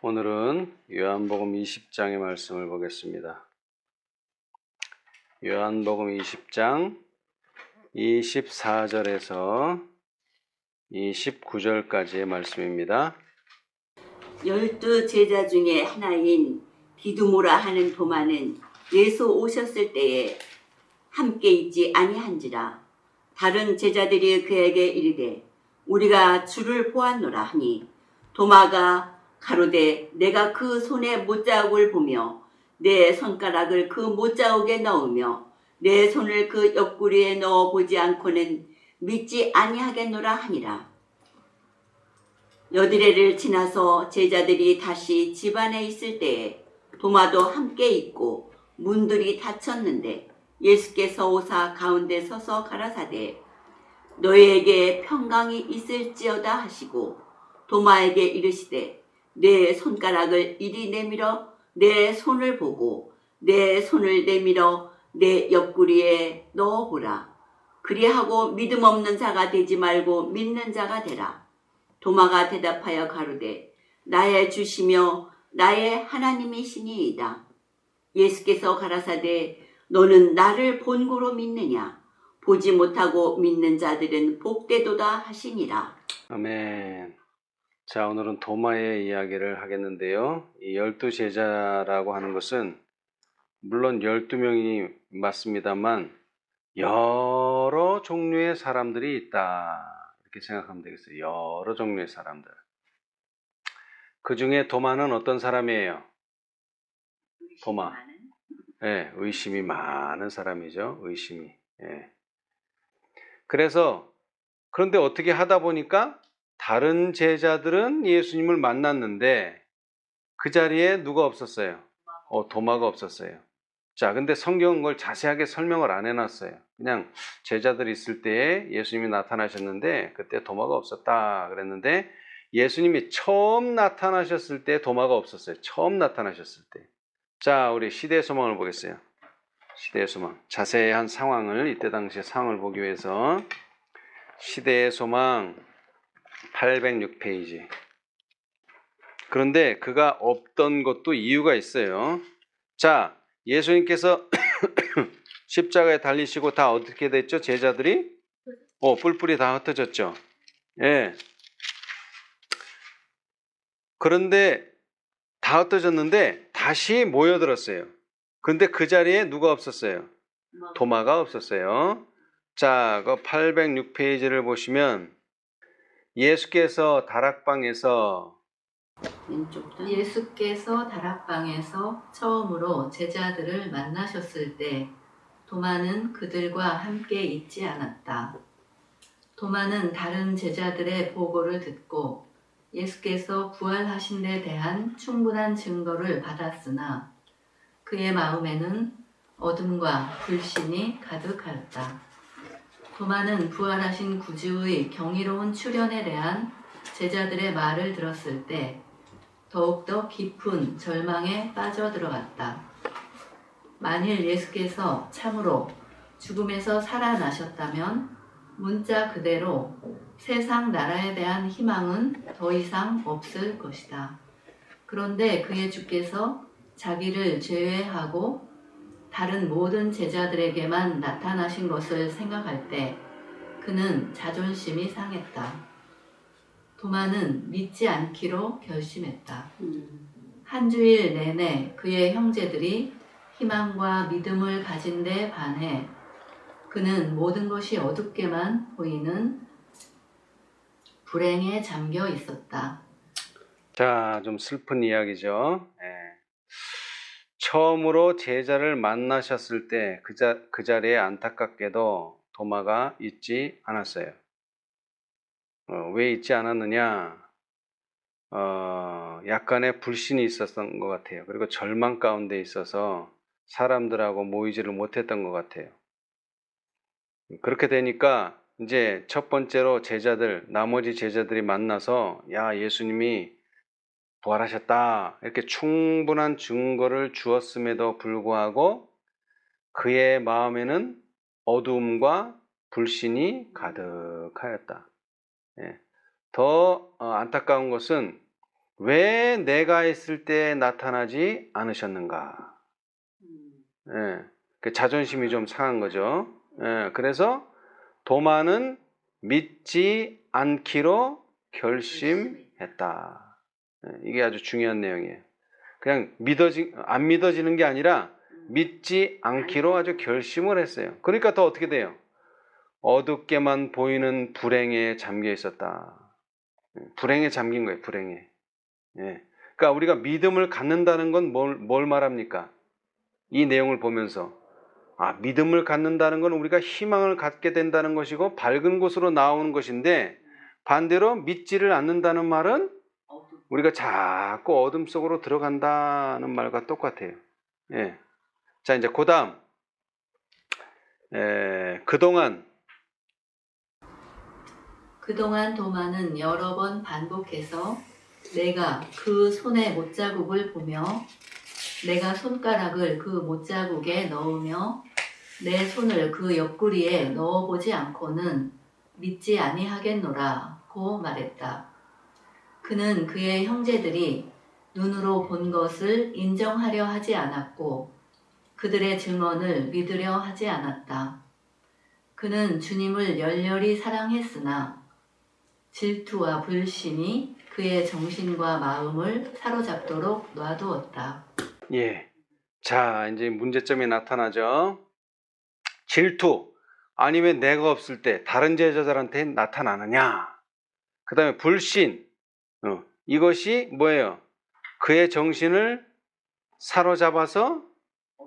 오늘은 요한복음 20장의 말씀을 보겠습니다. 요한복음 20장 24절에서 29절까지의 말씀입니다. 12 제자 중에 하나인 디두모라 하는 도마는 예수 오셨을 때에 함께 있지 아니한지라. 다른 제자들이 그에게 이르되 우리가 주를 보았노라 하니, 도마가 가로되 내가 그 손에 못자국을 보며 내 손가락을 그 못자국에 넣으며 내 손을 그 옆구리에 넣어 보지 않고는 믿지 아니하겠노라 하니라. 여드레를 지나서 제자들이 다시 집안에 있을 때에 도마도 함께 있고 문들이 닫혔는데 예수께서 오사 가운데 서서 가라사대 너희에게 평강이 있을지어다 하시고 도마에게 이르시되 내 손가락을 이리 내밀어 내 손을 보고 내 손을 내밀어 내 옆구리에 넣어보라. 그리하고 믿음 없는 자가 되지 말고 믿는 자가 되라. 도마가 대답하여 가로되 나의 주시며 나의 하나님이시니이다. 예수께서 가라사대 너는 나를 본고로 믿느냐? 보지 못하고 믿는 자들은 복되도다 하시니라. 아멘. 자, 오늘은 도마의 이야기를 하겠는데요. 이 12제자라고 하는 것은 물론 12명이 맞습니다만 여러 종류의 사람들이 있다, 이렇게 생각하면 되겠어요. 여러 종류의 사람들. 그 중에 도마는 어떤 사람이에요? 도마. 네, 의심이 많은 사람이죠. 의심이. 네. 그런데 어떻게 하다 보니까 다른 제자들은 예수님을 만났는데 그 자리에 누가 없었어요? 도마가 없었어요. 자, 근데 성경은 그걸 자세하게 설명을 안 해놨어요. 그냥 제자들이 있을 때에 예수님이 나타나셨는데 그때 도마가 없었다 그랬는데, 예수님이 처음 나타나셨을 때 도마가 없었어요. 처음 나타나셨을 때. 자, 우리 시대의 소망을 보겠어요. 시대의 소망. 자세한 상황을, 이때 당시의 상황을 보기 위해서 시대의 소망 806페이지. 그런데 그가 없던 것도 이유가 있어요. 자, 예수님께서 십자가에 달리시고 다 어떻게 됐죠? 제자들이 뿔뿔이 다 흩어졌죠. 예. 그런데 다 흩어졌는데 다시 모여들었어요. 그런데 그 자리에 누가 없었어요? 도마가 없었어요. 자, 그 806페이지를 보시면 예수께서 다락방에서 처음으로 제자들을 만나셨을 때 도마는 그들과 함께 있지 않았다. 도마는 다른 제자들의 보고를 듣고 예수께서 부활하신 데 대한 충분한 증거를 받았으나 그의 마음에는 어둠과 불신이 가득하였다. 도마는 부활하신 구주의 경이로운 출현에 대한 제자들의 말을 들었을 때 더욱더 깊은 절망에 빠져들어갔다. 만일 예수께서 참으로 죽음에서 살아나셨다면 문자 그대로 세상 나라에 대한 희망은 더 이상 없을 것이다. 그런데 그의 주께서 자기를 제외하고 다른 모든 제자들에게만 나타나신 것을 생각할 때 그는 자존심이 상했다. 도마는 믿지 않기로 결심했다. 한 주일 내내 그의 형제들이 희망과 믿음을 가진 데 반해 그는 모든 것이 어둡게만 보이는 불행에 잠겨 있었다. 자, 좀 슬픈 이야기죠. 처음으로 제자를 만나셨을 때 그 자리에 안타깝게도 도마가 있지 않았어요. 왜 있지 않았느냐? 약간의 불신이 있었던 것 같아요. 그리고 절망 가운데 있어서 사람들하고 모이지를 못했던 것 같아요. 그렇게 되니까 이제 첫 번째로 나머지 제자들이 만나서 야, 예수님이 부활하셨다, 이렇게 충분한 증거를 주었음에도 불구하고 그의 마음에는 어두움과 불신이 가득하였다. 더 안타까운 것은 왜 내가 있을 때 나타나지 않으셨는가? 예, 그 자존심이 좀 상한 거죠. 예, 그래서 도마는 믿지 않기로 결심했다. 예, 이게 아주 중요한 내용이에요. 그냥 안 믿어지는 게 아니라 믿지 않기로 아주 결심을 했어요. 그러니까 더 어떻게 돼요? 어둡게만 보이는 불행에 잠겨 있었다. 불행에 잠긴 거예요, 불행에. 예. 그러니까 우리가 믿음을 갖는다는 건 뭘 말합니까? 이 내용을 보면서 믿음을 갖는다는 건 우리가 희망을 갖게 된다는 것이고 밝은 곳으로 나오는 것인데, 반대로 믿지를 않는다는 말은 우리가 자꾸 어둠 속으로 들어간다는 말과 똑같아요. 예. 자, 이제 그 다음 그동안 도마는 여러 번 반복해서 내가 그 손의 못자국을 보며 내가 손가락을 그 못자국에 넣으며 내 손을 그 옆구리에 넣어보지 않고는 믿지 아니하겠노라고 말했다. 그는 그의 형제들이 눈으로 본 것을 인정하려 하지 않았고 그들의 증언을 믿으려 하지 않았다. 그는 주님을 열렬히 사랑했으나 질투와 불신이 그의 정신과 마음을 사로잡도록 놔두었다. 예. 자, 이제 문제점이 나타나죠. 질투. 아니 왜 내가 없을 때 다른 제자들한테 나타나느냐. 그 다음에 불신. 이것이 뭐예요? 그의 정신을 사로잡아서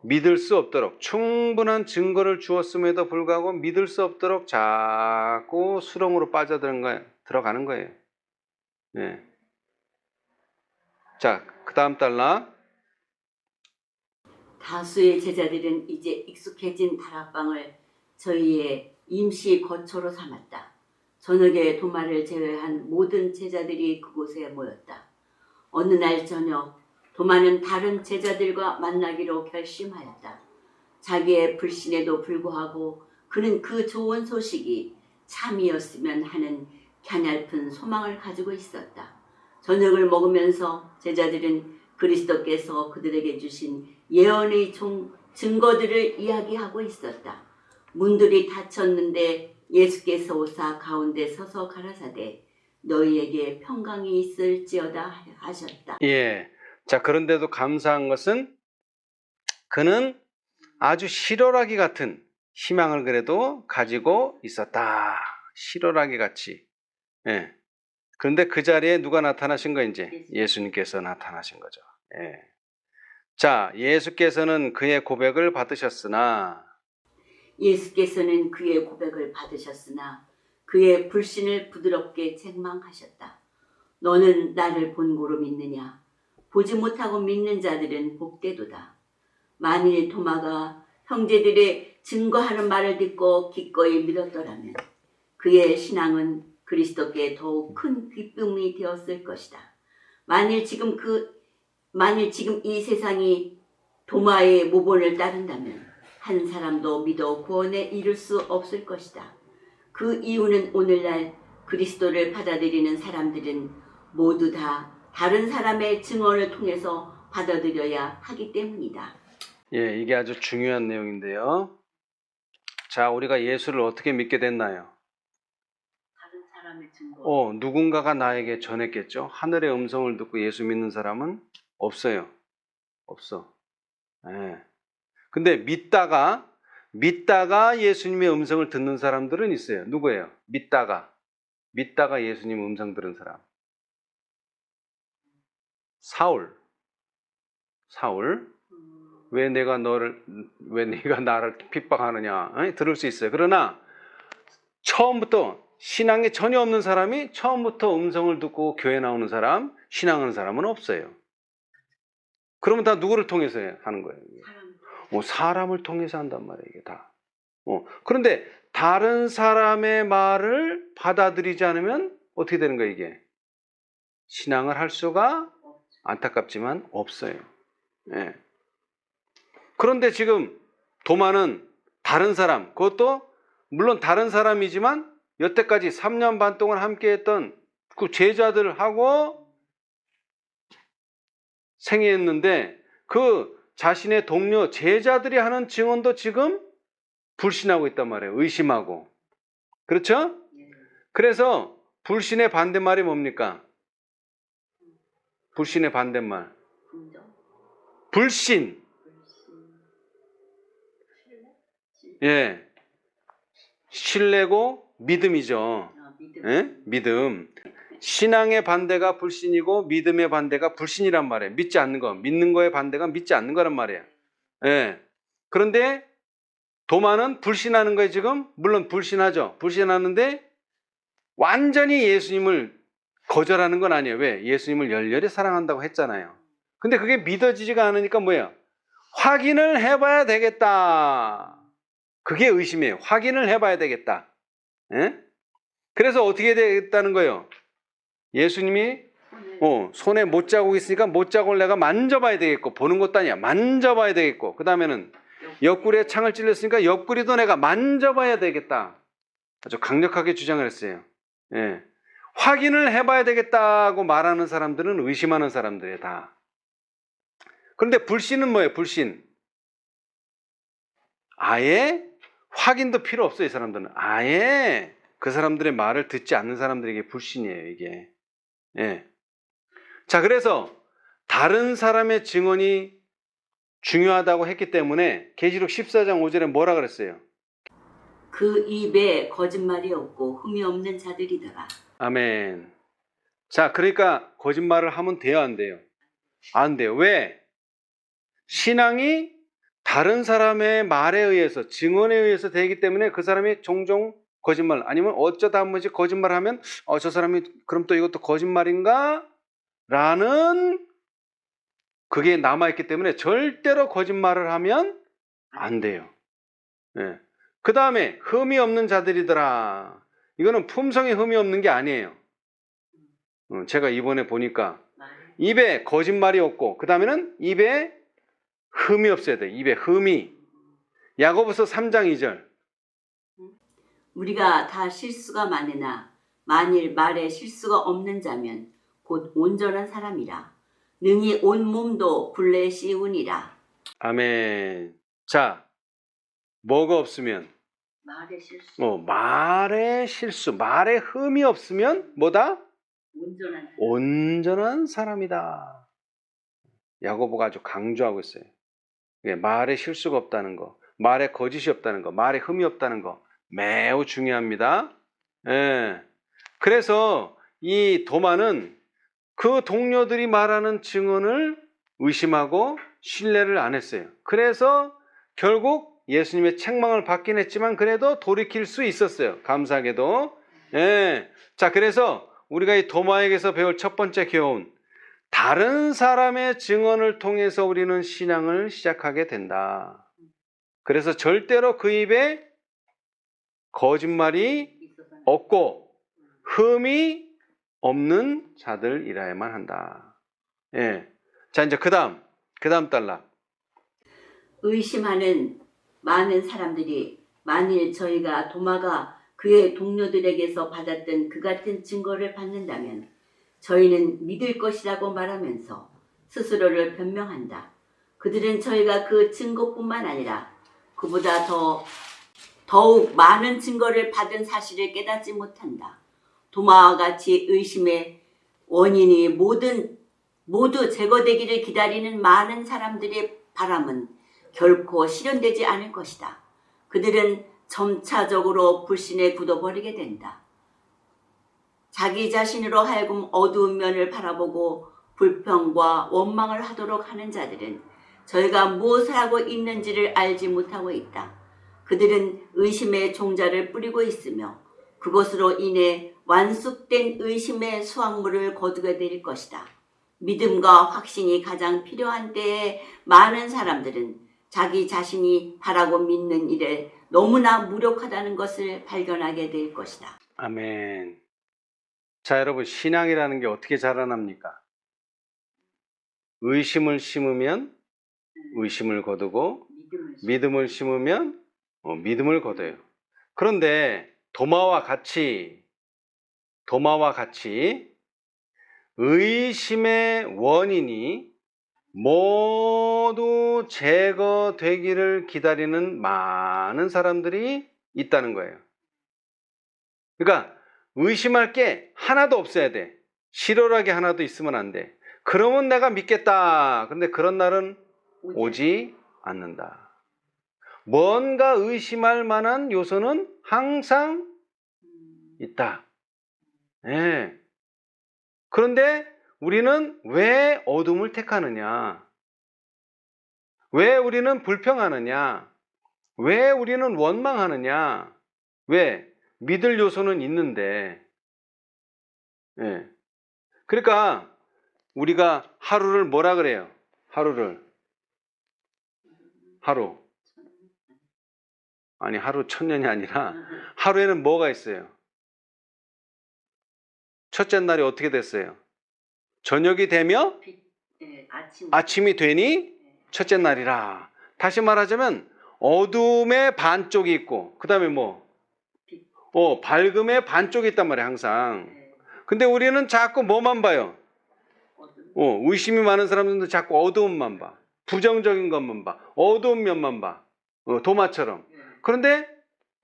믿을 수 없도록, 충분한 증거를 주었음에도 불구하고 믿을 수 없도록 자꾸 수렁으로 들어가는 거예요. 네. 자, 그 다음 달라. 다수의 제자들은 이제 익숙해진 다락방을 저희의 임시 거처로 삼았다. 저녁에 도마를 제외한 모든 제자들이 그곳에 모였다. 어느 날 저녁 도마는 다른 제자들과 만나기로 결심하였다. 자기의 불신에도 불구하고 그는 그 좋은 소식이 참이었으면 하는 갸냘픈 소망을 가지고 있었다. 저녁을 먹으면서 제자들은 그리스도께서 그들에게 주신 예언의 증거들을 이야기하고 있었다. 문들이 닫혔는데 예수께서 오사 가운데 서서 가라사대 너희에게 평강이 있을지어다 하셨다. 예. 자, 그런데도 감사한 것은 그는 아주 실오라기 같은 희망을 그래도 가지고 있었다. 실오라기 같이. 예. 그런데 그 자리에 누가 나타나신 거예요? 이제 예수님께서 나타나신 거죠. 예. 자, 예수께서는 그의 고백을 받으셨으나 그의 불신을 부드럽게 책망하셨다. 너는 나를 본고로 믿느냐? 보지 못하고 믿는 자들은 복되도다. 만일 도마가 형제들의 증거하는 말을 듣고 기꺼이 믿었더라면 그의 신앙은 그리스도께 더욱 큰 기쁨이 되었을 것이다. 만일 지금 이 세상이 도마의 모본을 따른다면 한 사람도 믿어 구원에 이를 수 없을 것이다. 그 이유는 오늘날 그리스도를 받아들이는 사람들은 모두 다 다른 사람의 증언을 통해서 받아들여야 하기 때문이다. 예, 이게 아주 중요한 내용인데요. 자, 우리가 예수를 어떻게 믿게 됐나요? 다른 사람의 증거. 누군가가 나에게 전했겠죠. 하늘의 음성을 듣고 예수 믿는 사람은 없어요. 없어. 예. 근데 믿다가 예수님의 음성을 듣는 사람들은 있어요. 누구예요? 믿다가 예수님 음성 들은 사람. 사울. 왜 네가 나를 핍박하느냐? 들을 수 있어요. 그러나 처음부터 신앙에 전혀 없는 사람이 처음부터 음성을 듣고 교회 나오는 사람, 신앙하는 사람은 없어요. 그러면 다 누구를 통해서 하는 거예요? 사람을 통해서 한단 말이에요, 이게 다. 그런데 다른 사람의 말을 받아들이지 않으면 어떻게 되는 거예요, 이게? 신앙을 할 수가 안타깝지만 없어요. 예. 그런데 지금 도마는 다른 사람, 그것도 물론 다른 사람이지만 여태까지 3년 반 동안 함께했던 그 제자들하고 생애였는데 그 자신의 동료 제자들이 하는 증언도 지금 불신하고 있단 말이에요. 의심하고. 그렇죠? 그래서 불신의 반대말이 뭡니까? 불신의 반대말. 불신. 예. 신뢰고 믿음이죠. 예? 믿음. 신앙의 반대가 불신이고 믿음의 반대가 불신이란 말이에요. 믿지 않는 거. 믿는 거의 반대가 믿지 않는 거란 말이에요. 예. 그런데 도마는 불신하는 거예요, 지금? 물론 불신하죠. 불신하는데 완전히 예수님을 거절하는 건 아니에요. 왜? 예수님을 열렬히 사랑한다고 했잖아요. 근데 그게 믿어지지가 않으니까 뭐예요? 확인을 해봐야 되겠다. 그게 의심이에요. 확인을 해봐야 되겠다. 예? 그래서 어떻게 되겠다는 거예요? 예수님이 손에 못자국 있으니까 못자국을 내가 만져봐야 되겠고, 보는 것도 아니야. 만져봐야 되겠고, 그 다음에는 옆구리에 창을 찔렸으니까 옆구리도 내가 만져봐야 되겠다. 아주 강력하게 주장을 했어요. 예. 확인을 해봐야 되겠다고 말하는 사람들은 의심하는 사람들이에요, 다. 그런데 불신은 뭐예요? 불신. 아예 확인도 필요 없어요, 이 사람들은. 아예 그 사람들의 말을 듣지 않는 사람들에게 불신이에요, 이게. 예. 자, 그래서 다른 사람의 증언이 중요하다고 했기 때문에 계시록 14장 5절에 뭐라 그랬어요? 그 입에 거짓말이 없고 흠이 없는 자들이더라. 아멘. 자, 그러니까 거짓말을 하면 돼요, 안 돼요? 안 돼요. 왜? 신앙이 다른 사람의 말에 의해서, 증언에 의해서 되기 때문에 그 사람이 종종 거짓말, 아니면 어쩌다 한 번씩 거짓말을 하면 저 사람이 그럼 또 이것도 거짓말인가? 라는 그게 남아있기 때문에 절대로 거짓말을 하면 안 돼요. 예. 그 다음에 흠이 없는 자들이더라. 이거는 품성에 흠이 없는 게 아니에요. 제가 이번에 보니까 입에 거짓말이 없고 그 다음에는 입에 흠이 없어야 돼. 입에 흠이. 야고보서 3장 2절. 우리가 다 실수가 많으나 만일 말에 실수가 없는 자면 곧 온전한 사람이라. 능히 온 몸도 굴레 씌우니라. 아멘. 자, 뭐가 없으면? 말의 실수. 말의 실수, 말의 흠이 없으면 뭐다? 온전한 사람. 온전한 사람이다. 야고보가 아주 강조하고 있어요. 말에 실수가 없다는 거, 말에 거짓이 없다는 거, 말에 흠이 없다는 거 매우 중요합니다. 예. 그래서 이 도마는 그 동료들이 말하는 증언을 의심하고 신뢰를 안 했어요. 그래서 결국 예수님의 책망을 받긴 했지만 그래도 돌이킬 수 있었어요. 감사하게도. 예. 자, 그래서 우리가 이 도마에게서 배울 첫 번째 교훈, 다른 사람의 증언을 통해서 우리는 신앙을 시작하게 된다. 그래서 절대로 그 입에 거짓말이 없고 흠이 없는 자들이라야만 한다. 예. 자, 이제 그 다음 단락. 의심하는 많은 사람들이 만일 저희가 도마가 그의 동료들에게서 받았던 그 같은 증거를 받는다면 저희는 믿을 것이라고 말하면서 스스로를 변명한다. 그들은 저희가 그 증거뿐만 아니라 그보다 더욱 많은 증거를 받은 사실을 깨닫지 못한다. 도마와 같이 의심의 원인이 모두 제거되기를 기다리는 많은 사람들의 바람은 결코 실현되지 않을 것이다. 그들은 점차적으로 불신에 굳어버리게 된다. 자기 자신으로 하여금 어두운 면을 바라보고 불평과 원망을 하도록 하는 자들은 저희가 무엇을 하고 있는지를 알지 못하고 있다. 그들은 의심의 종자를 뿌리고 있으며 그것으로 인해 완숙된 의심의 수확물을 거두게 될 것이다. 믿음과 확신이 가장 필요한 때에 많은 사람들은 자기 자신이 바라고 믿는 일에 너무나 무력하다는 것을 발견하게 될 것이다. 아멘. 자, 여러분, 신앙이라는 게 어떻게 자라납니까? 의심을 심으면 의심을 거두고 믿음을 심으면 믿음을 거둬요. 그런데 도마와 같이 의심의 원인이 모두 제거되기를 기다리는 많은 사람들이 있다는 거예요. 그러니까 의심할 게 하나도 없어야 돼. 실오라기 하나도 있으면 안 돼. 그러면 내가 믿겠다. 그런데 그런 날은 오지 않는다. 뭔가 의심할 만한 요소는 항상 있다. 예. 그런데 우리는 왜 어둠을 택하느냐? 왜 우리는 불평하느냐? 왜 우리는 원망하느냐? 왜? 믿을 요소는 있는데. 예. 그러니까 우리가 하루를 뭐라 그래요? 하루. 아니, 하루 천년이 아니라 하루에는 뭐가 있어요? 첫째 날이 어떻게 됐어요? 저녁이 되며 아침이 되니 첫째 날이라. 다시 말하자면 어둠의 반쪽이 있고 그 다음에 뭐? 밝음의 반쪽이 있단 말이에요. 항상. 근데 우리는 자꾸 뭐만 봐요? 의심이 많은 사람들도 자꾸 어두움만 봐. 부정적인 것만 봐. 어두운 면만 봐. 도마처럼. 그런데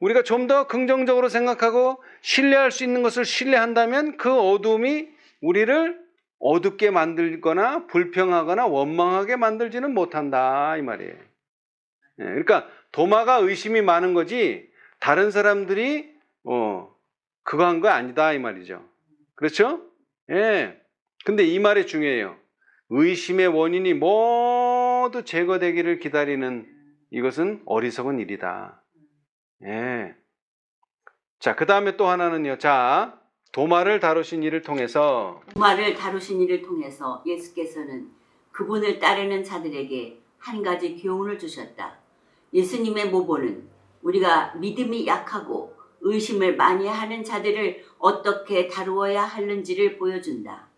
우리가 좀 더 긍정적으로 생각하고 신뢰할 수 있는 것을 신뢰한다면 그 어두움이 우리를 어둡게 만들거나 불평하거나 원망하게 만들지는 못한다 이 말이에요. 그러니까 도마가 의심이 많은 거지 다른 사람들이 그거 한 거 아니다 이 말이죠. 그렇죠? 예. 근데 이 말이 중요해요. 의심의 원인이 모두 제거되기를 기다리는 이것은 어리석은 일이다. 예. 자, 그 다음에 또 하나는요. 자, 도마를 다루신 일을 통해서 예수께서는 그분을 따르는 자들에게 한 가지 교훈을 주셨다. 예수님의 모본은 우리가 믿음이 약하고 의심을 많이 하는 자들을 어떻게 다루어야 하는지를 보여준다.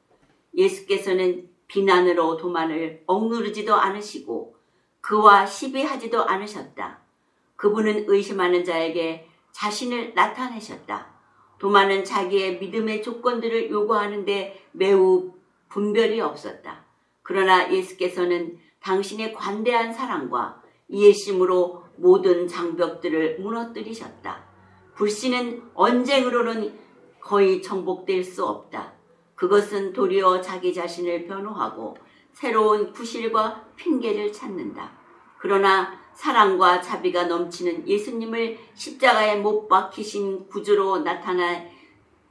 예수께서는 비난으로 도마를 억누르지도 않으시고 그와 시비하지도 않으셨다. 그분은 의심하는 자에게 자신을 나타내셨다. 도마는 자기의 믿음의 조건들을 요구하는데 매우 분별이 없었다. 그러나 예수께서는 당신의 관대한 사랑과 이해심으로 모든 장벽들을 무너뜨리셨다. 불신은 언쟁으로는 거의 정복될 수 없다. 그것은 도리어 자기 자신을 변호하고 새로운 구실과 핑계를 찾는다. 그러나 사랑과 자비가 넘치는 예수님을 십자가에 못 박히신 구주로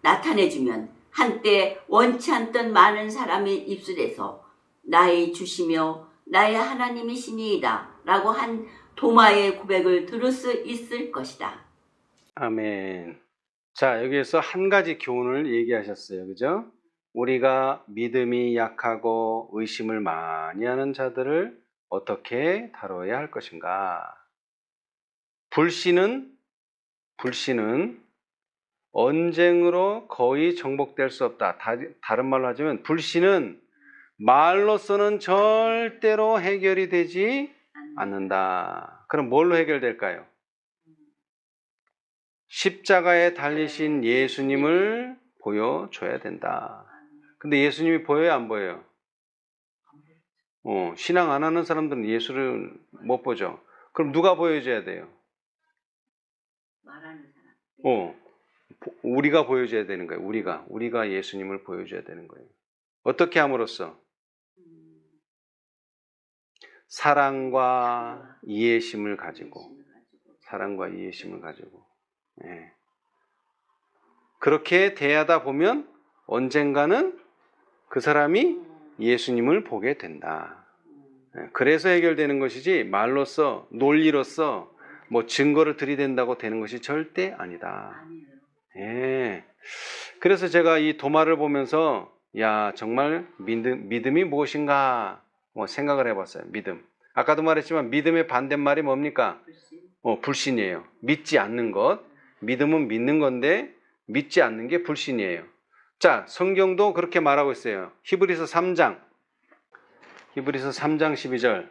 나타내주면 한때 원치 않던 많은 사람의 입술에서 나의 주시며 나의 하나님이시니이다 라고 한 도마의 고백을 들을 수 있을 것이다. 아멘. 자, 여기에서 한 가지 교훈을 얘기하셨어요. 그죠? 우리가 믿음이 약하고 의심을 많이 하는 자들을 어떻게 다뤄야 할 것인가? 불신은 언쟁으로 거의 정복될 수 없다. 다른 말로 하자면 불신은 말로서는 절대로 해결이 되지 않는다. 그럼 뭘로 해결될까요? 십자가에 달리신 예수님을 보여줘야 된다. 근데 예수님이 보여요, 안 보여요? 신앙 안 하는 사람들은 예수를 못 보죠. 그럼 누가 보여줘야 돼요? 말하는 사람. 우리가 보여줘야 되는 거예요. 우리가 예수님을 보여줘야 되는 거예요. 어떻게 함으로써? 사랑과 이해심을 가지고. 예. 그렇게 대하다 보면 언젠가는 그 사람이 예수님을 보게 된다. 예. 그래서 해결되는 것이지 말로써 논리로서 뭐 증거를 들이댄다고 되는 것이 절대 아니다. 예. 그래서 제가 이 도마를 보면서 야 정말 믿음이 무엇인가 생각을 해봤어요. 믿음. 아까도 말했지만 믿음의 반대말이 뭡니까? 불신이에요. 믿지 않는 것. 믿음은 믿는 건데 믿지 않는 게 불신이에요. 자, 성경도 그렇게 말하고 있어요. 히브리서 3장 12절.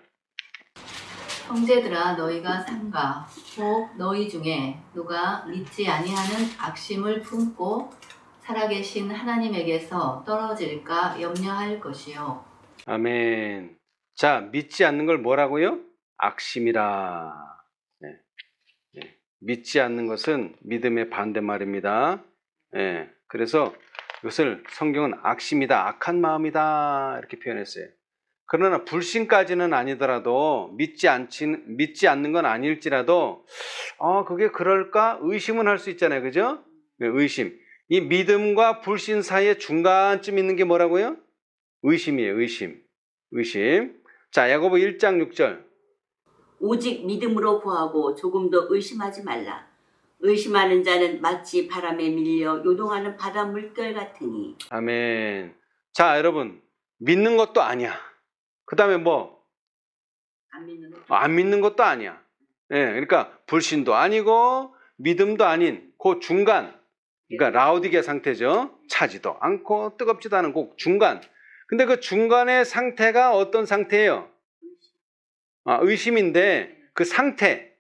형제들아 너희가 삼가 혹 너희 중에 누가 믿지 아니하는 악심을 품고 살아계신 하나님에게서 떨어질까 염려할 것이요. 아멘. 자, 믿지 않는 걸 뭐라고요? 악심이라. 네. 네. 믿지 않는 것은 믿음의 반대말입니다. 네. 그래서 이것을 성경은 악심이다, 악한 마음이다 이렇게 표현했어요. 그러나 불신까지는 아니더라도 믿지 않는 건 아닐지라도 그게 그럴까? 의심은 할 수 있잖아요. 그죠? 네, 의심. 이 믿음과 불신 사이에 중간쯤 있는 게 뭐라고요? 의심이에요. 의심. 자, 야고보 1장 6절. 오직 믿음으로 구하고 조금도 의심하지 말라. 의심하는 자는 마치 바람에 밀려 요동하는 바다 물결 같으니. 아멘. 자, 여러분, 믿는 것도 아니야. 그 다음에 뭐? 안 믿는 것. 안 믿는 것도 아니야. 예, 그러니까 불신도 아니고 믿음도 아닌 그 중간. 그러니까 라우디게 상태죠. 차지도 않고 뜨겁지도 않은 그 중간. 근데 그 중간의 상태가 어떤 상태예요? 의심인데 그 상태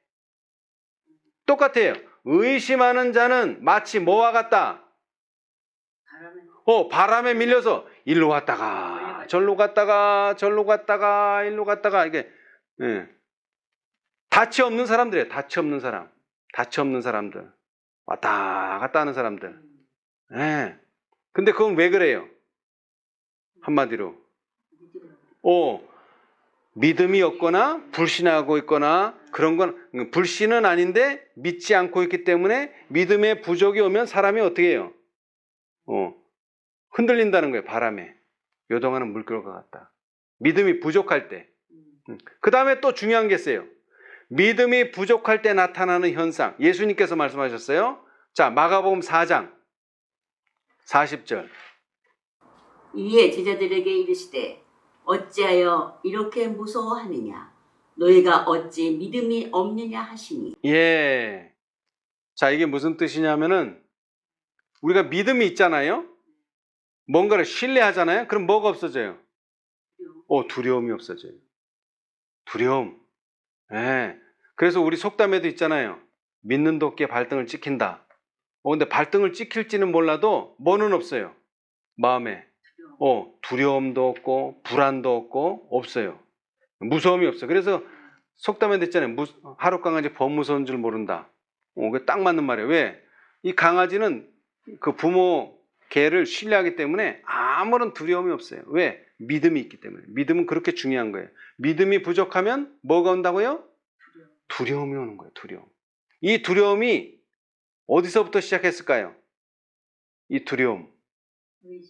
똑같아요. 의심하는 자는 마치 뭐와 같다? 바람에 밀려서 일로 갔다가 절로 갔다가 일로 갔다가 이게 닻이 없는 사람들이에요. 닻이 없는 사람들 왔다 갔다 하는 사람들. 근데 그건 왜 그래요? 한마디로 믿음이 없거나 불신하고 있거나 그런 건 불신은 아닌데 믿지 않고 있기 때문에 믿음의 부족이 오면 사람이 어떻게 해요? 흔들린다는 거예요. 바람에 요동하는 물결과 같다. 믿음이 부족할 때. 그 다음에 또 중요한 게 있어요. 믿음이 부족할 때 나타나는 현상. 예수님께서 말씀하셨어요. 자, 마가복음 4장 40절. 이에 제자들에게 이르시되 어찌하여 이렇게 무서워하느냐? 너희가 어찌 믿음이 없느냐 하시니. 예. 자, 이게 무슨 뜻이냐면은 우리가 믿음이 있잖아요. 뭔가를 신뢰하잖아요. 그럼 뭐가 없어져요? 두려움이 없어져요. 두려움. 그래서 우리 속담에도 있잖아요. 믿는 도끼에 발등을 찍힌다. 근데 발등을 찍힐지는 몰라도 뭐는 없어요? 마음에. 두려움도 없고 불안도 없고 없어요. 무서움이 없어요. 그래서 속담에도 있잖아요. 하루 강아지 범무서운 줄 모른다. 그게 딱 맞는 말이에요. 왜? 이 강아지는 그 부모 개를 신뢰하기 때문에 아무런 두려움이 없어요. 왜? 믿음이 있기 때문에. 믿음은 그렇게 중요한 거예요. 믿음이 부족하면 뭐가 온다고요? 두려움이 오는 거예요. 두려움. 이 두려움이 어디서부터 시작했을까요? 이 두려움.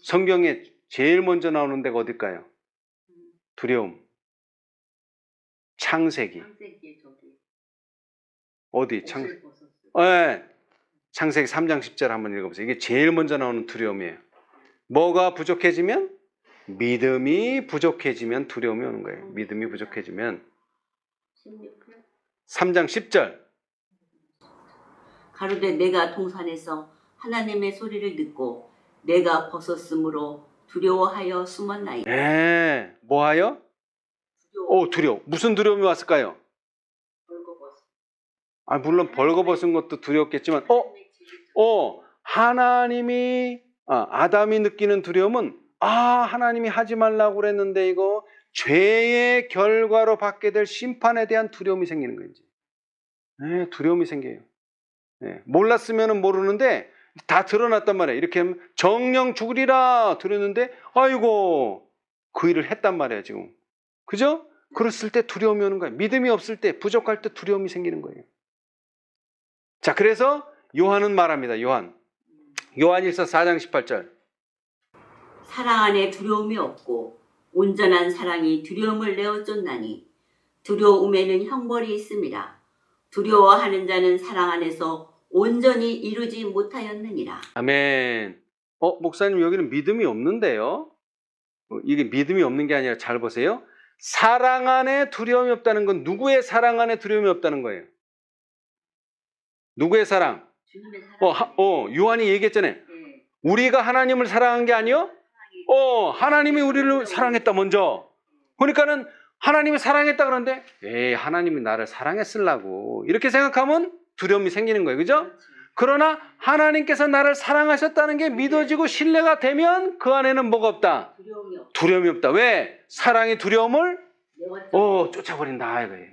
성경에 제일 먼저 나오는 데가 어딜까요? 두려움. 창세기. 어디? 창세기 3장 10절 한번 읽어보세요. 이게 제일 먼저 나오는 두려움이에요. 뭐가 부족해지면? 믿음이 부족해지면 두려움이 오는 거예요. 믿음이 부족해지면. 3장 10절. 가로되 내가 동산에서 하나님의 소리를 듣고 내가 벗었으므로 두려워하여 숨었나이다. 뭐하여? 두려워. 무슨 두려움이 왔을까요? 물론 벌거벗은 것도 두렵겠지만 하나님이 아담이 느끼는 두려움은 하나님이 하지 말라고 그랬는데 이거 죄의 결과로 받게 될 심판에 대한 두려움이 생기는 거예요. 이제. 두려움이 생겨요. 몰랐으면 모르는데 다 드러났단 말이에요. 이렇게 하면 정령 죽으리라 들었는데 아이고 그 일을 했단 말이에요. 지금. 그죠? 그랬을 때 두려움이 오는 거예요. 믿음이 없을 때 부족할 때 두려움이 생기는 거예요. 자, 그래서 요한은 말합니다. 요한일서 4장 18절. 사랑 안에 두려움이 없고 온전한 사랑이 두려움을 내어 쫓나니 두려움에는 형벌이 있습니다. 두려워하는 자는 사랑 안에서 온전히 이루지 못하였느니라. 아멘. 목사님 여기는 믿음이 없는데요. 이게 믿음이 없는 게 아니라 잘 보세요. 사랑 안에 두려움이 없다는 건 누구의 사랑 안에 두려움이 없다는 거예요? 누구의 사랑? 주님의 사랑. 요한이 얘기했잖아요. 우리가 하나님을 사랑한 게 아니요? 하나님이 우리를 사랑했다 먼저. 그러니까는 하나님이 사랑했다 그러는데 하나님이 나를 사랑했으려고 이렇게 생각하면 두려움이 생기는 거예요. 그죠? 그러나 하나님께서 나를 사랑하셨다는 게 믿어지고 신뢰가 되면 그 안에는 뭐가 없다? 두려움이 없다. 왜? 사랑이 두려움을 쫓아버린다 이거예요.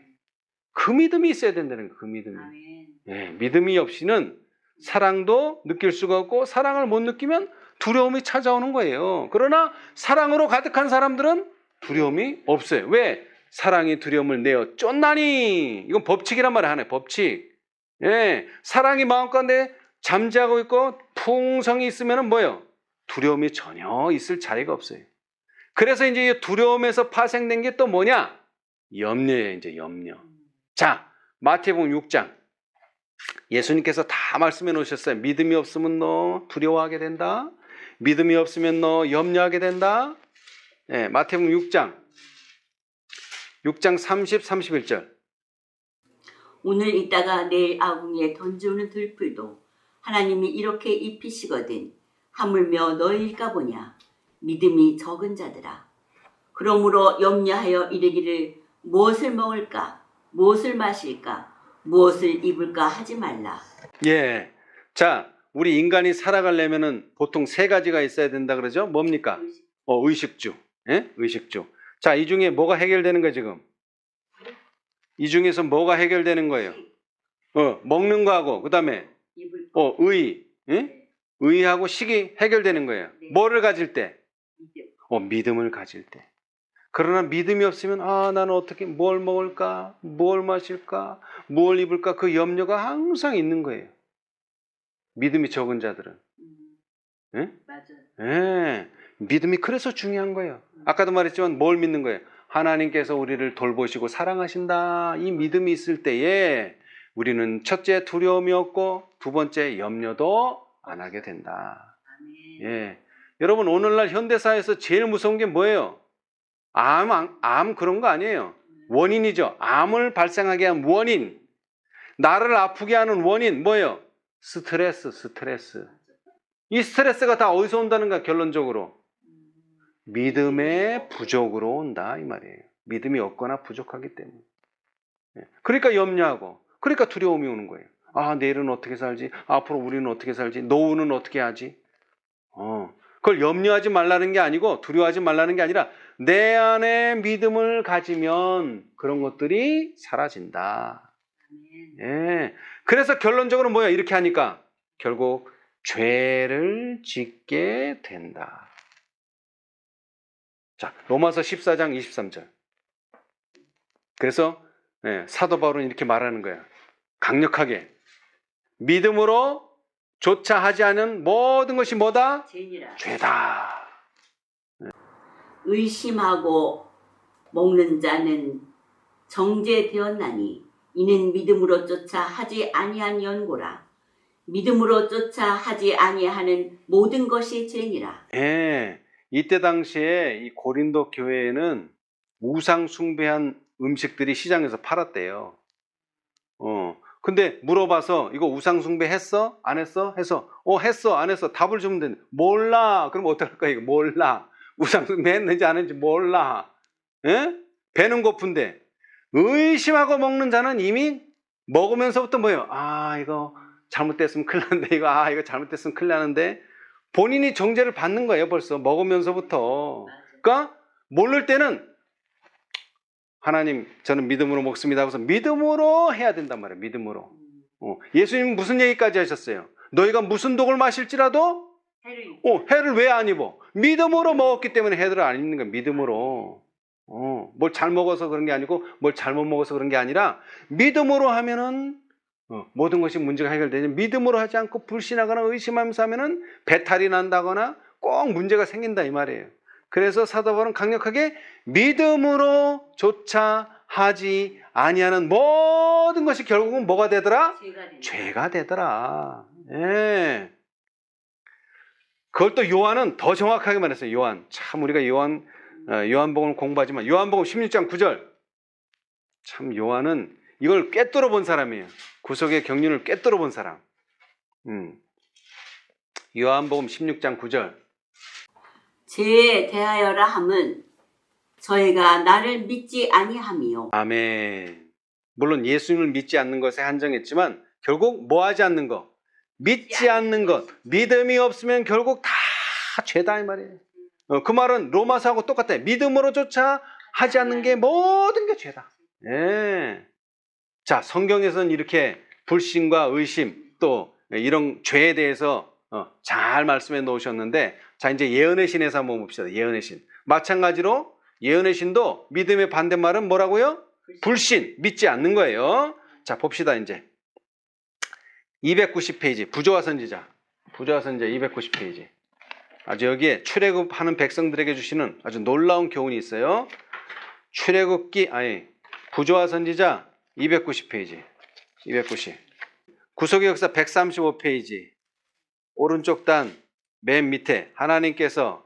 그 믿음이 있어야 된다는 거예요. 그 믿음이. 아멘. 예, 믿음이 없이는 사랑도 느낄 수가 없고 사랑을 못 느끼면 두려움이 찾아오는 거예요. 그러나 사랑으로 가득한 사람들은 두려움이 없어요. 왜? 사랑이 두려움을 내어 쫓나니. 이건 법칙이란 말을 하네. 법칙. 예, 사랑이 마음가운데 잠재하고 있고 풍성이 있으면 뭐예요? 두려움이 전혀 있을 자리가 없어요. 그래서 이제 이 두려움에서 파생된 게 또 뭐냐? 염려예요. 이제 염려. 자, 마태복음 6장. 예수님께서 다 말씀해 놓으셨어요. 믿음이 없으면 너 두려워하게 된다. 믿음이 없으면 너 염려하게 된다. 예, 마태복음 6장 30, 31절. 오늘 있다가 내일 아궁이에 던지우는 들풀도 하나님이 이렇게 입히시거든 하물며 너희일까 보냐 믿음이 적은 자들아. 그러므로 염려하여 이르기를 무엇을 먹을까 무엇을 마실까 무엇을 입을까 하지 말라. 예. 자, 우리 인간이 살아가려면은 보통 세 가지가 있어야 된다 그러죠? 뭡니까? 의식주. 예? 의식주. 자, 이 중에 뭐가 해결되는 거예요, 지금? 이 중에서 뭐가 해결되는 거예요? 먹는 거하고, 그 다음에, 입을 의. 예? 의하고 식이 해결되는 거예요. 네. 뭐를 가질 때? 믿음. 믿음을 가질 때. 그러나 믿음이 없으면, 나는 어떻게, 뭘 먹을까? 뭘 마실까? 뭘 입을까? 그 염려가 항상 있는 거예요. 믿음이 적은 자들은. 예? 맞아요. 예. 믿음이 그래서 중요한 거예요. 아까도 말했지만 뭘 믿는 거예요? 하나님께서 우리를 돌보시고 사랑하신다. 이 믿음이 있을 때에 우리는 첫째 두려움이 없고 두 번째 염려도 안 하게 된다. 아멘. 예. 여러분 오늘날 현대사회에서 제일 무서운 게 뭐예요? 암 그런 거 아니에요. 원인이죠. 암을 발생하게 한 원인. 나를 아프게 하는 원인 뭐예요? 스트레스. 이 스트레스가 다 어디서 온다는 거야 결론적으로? 믿음의 부족으로 온다 이 말이에요. 믿음이 없거나 부족하기 때문에. 그러니까 염려하고 그러니까 두려움이 오는 거예요. 내일은 어떻게 살지? 앞으로 우리는 어떻게 살지? 노후는 어떻게 하지? 그걸 염려하지 말라는 게 아니고 두려워하지 말라는 게 아니라 내 안에 믿음을 가지면 그런 것들이 사라진다. 예. 그래서 결론적으로 뭐야? 이렇게 하니까 결국 죄를 짓게 된다. 자, 로마서 14장 23절. 그래서 사도 바울은 이렇게 말하는 거예요. 강력하게. 믿음으로 조차 하지 않은 모든 것이 뭐다? 죄니라. 죄다. 의심하고 먹는 자는 정죄되었나니 이는 믿음으로 쫓아 하지 아니한 연고라. 믿음으로 쫓아 하지 아니하는 모든 것이 죄니라. 예. 이때 당시에 이 고린도 교회에는 우상 숭배한 음식들이 시장에서 팔았대요. 근데 물어봐서 이거 우상 숭배 했어? 안 했어? 해서 했어? 안 했어? 답을 주면 되는데 몰라. 그럼 어떡할까? 이거 몰라. 우상 숭배 했는지 안 했는지 몰라. 예? 배는 고픈데 의심하고 먹는 자는 이미 먹으면서부터 뭐예요? 이거 잘못됐으면 큰일 나는데 이거 잘못됐으면 큰일 나는데 본인이 정죄를 받는 거예요. 벌써 먹으면서부터. 그러니까 모를 때는 하나님 저는 믿음으로 먹습니다 하고서 믿음으로 해야 된단 말이에요. 믿음으로. 예수님 무슨 얘기까지 하셨어요? 너희가 무슨 독을 마실지라도 해를 왜 안 입어? 믿음으로 먹었기 때문에 해를 안 입는 거예요. 믿음으로. 뭘 잘 먹어서 그런 게 아니고 뭘 잘못 먹어서 그런 게 아니라 믿음으로 하면은 모든 것이 문제가 해결되지. 믿음으로 하지 않고 불신하거나 의심하면서 하면은 배탈이 난다거나 꼭 문제가 생긴다 이 말이에요. 그래서 사도 바울은 강력하게 믿음으로 조차 하지 아니하는 모든 것이 결국은 뭐가 되더라? 죄가 되더라. 예. 그걸 또 요한은 더 정확하게 말했어요. 요한. 참 우리가 요한복음을 공부하지만 요한복음 16장 9절. 참 요한은 이걸 꿰뚫어 본 사람이에요. 구속의 경륜을 꿰뚫어 본 사람. 요한복음 16장 9절. 죄에 대하여라 함은 저희가 나를 믿지 아니함이요. 아멘. 물론 예수님을 믿지 않는 것에 한정했지만 결국 뭐 하지 않는 것? 믿지 않는 것. 믿음이 없으면 결국 다 죄다 이 말이에요. 그 말은 로마서하고 똑같아요. 믿음으로조차 하지 않는 게 모든 게 죄다. 예. 자, 성경에서는 이렇게 불신과 의심 또 이런 죄에 대해서 잘 말씀해 놓으셨는데, 자, 이제 예언의 신에서 한번 봅시다. 예언의 신. 마찬가지로 예언의 신도 믿음의 반대말은 뭐라고요? 불신, 믿지 않는 거예요. 자, 봅시다. 이제 290페이지 부조화 선지자. 부조화 선지자 290페이지. 아주 여기에 출애굽하는 백성들에게 주시는 아주 놀라운 교훈이 있어요. 부조화 선지자 290페이지. 290. 구속의 역사 135페이지. 오른쪽 단 맨 밑에 하나님께서